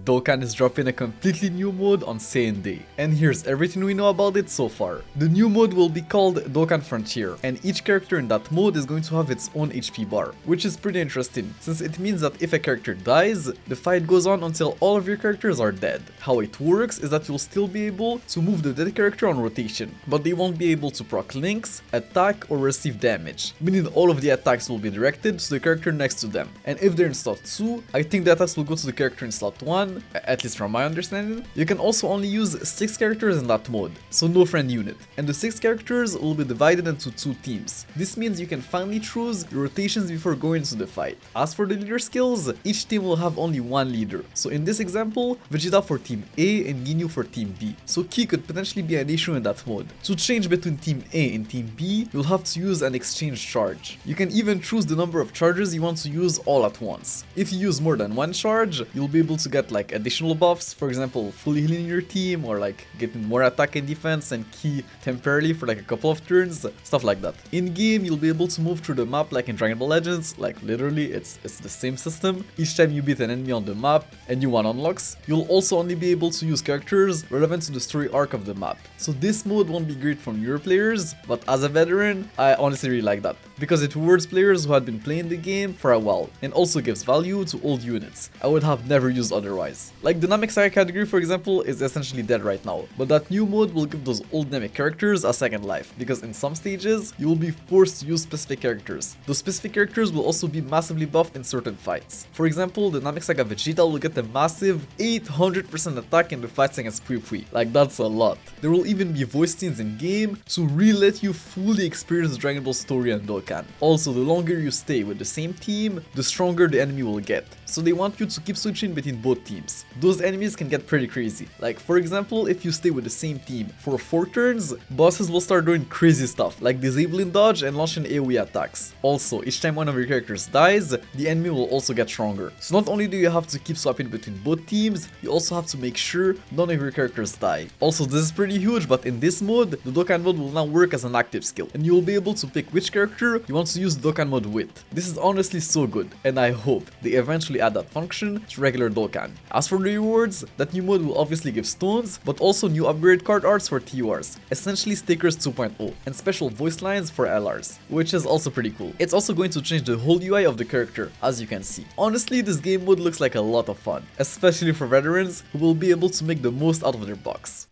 Dokkan is dropping a completely new mode on Saiyan Day, and here's everything we know about it so far. The new mode will be called Dokkan Frontier, and each character in that mode is going to have its own HP bar, which is pretty interesting, since it means that if a character dies, the fight goes on until all of your characters are dead. How it works is that you'll still be able to move the dead character on rotation, but they won't be able to proc links, attack, or receive damage, meaning all of the attacks will be directed to the character next to them. And if they're in slot 2, I think the attacks will go to the character in slot 1, at least from my understanding. You can also only use 6 characters in that mode, so no friend unit. And the 6 characters will be divided into 2 teams. This means you can finally choose your rotations before going into the fight. As for the leader skills, each team will have only one leader. So in this example, Vegeta for team A and Ginyu for team B. So Ki could potentially be an issue in that mode. To change between team A and team B, you'll have to use an exchange charge. You can even choose the number of charges you want to use all at once. If you use more than one charge, you'll be able to get like additional buffs, for example, fully healing your team, or like getting more attack and defense and Ki temporarily for like a couple of turns, stuff like that. In game, you'll be able to move through the map like in Dragon Ball Legends, like literally it's the same system. Each time you beat an enemy on the map, a new one unlocks. You'll also only be able to use characters relevant to the story arc of the map. So this mode won't be great for newer players, but as a veteran, I honestly really like that, because it rewards players who had been playing the game for a while, and also gives value to old units I would have never used otherwise. Like the Namek Saga category, for example, is essentially dead right now, but that new mode will give those old Namek characters a second life, because in some stages, you will be forced to use specific characters. Those specific characters will also be massively buffed in certain fights. For example, the Namek Saga Vegeta will get a massive 800% attack in the fights against Pui Pui. Like that's a lot. There will even be voice scenes in game to really let you fully experience the Dragon Ball story and Dokkan. Also, the longer you stay with the same team, the stronger the enemy will get. So they want you to keep switching between both teams. Those enemies can get pretty crazy. Like for example, if you stay with the same team for 4 turns, bosses will start doing crazy stuff like disabling dodge and launching AoE attacks. Also, each time one of your characters dies, the enemy will also get stronger. So not only do you have to keep swapping between both teams, you also have to make sure none of your characters die. Also, this is pretty huge, but in this mode, the Dokkan mode will now work as an active skill, and you will be able to pick which character you want to use the Dokkan mode with. This is honestly so good, and I hope they eventually add that function to regular Dokkan. As for the rewards, that new mode will obviously give stones, but also new upgrade card arts for TURs, essentially stickers 2.0, and special voice lines for LRs, which is also pretty cool. It's also going to change the whole UI of the character, as you can see. Honestly, this game mode looks like a lot of fun, especially for veterans who will be able to make the most out of their bucks.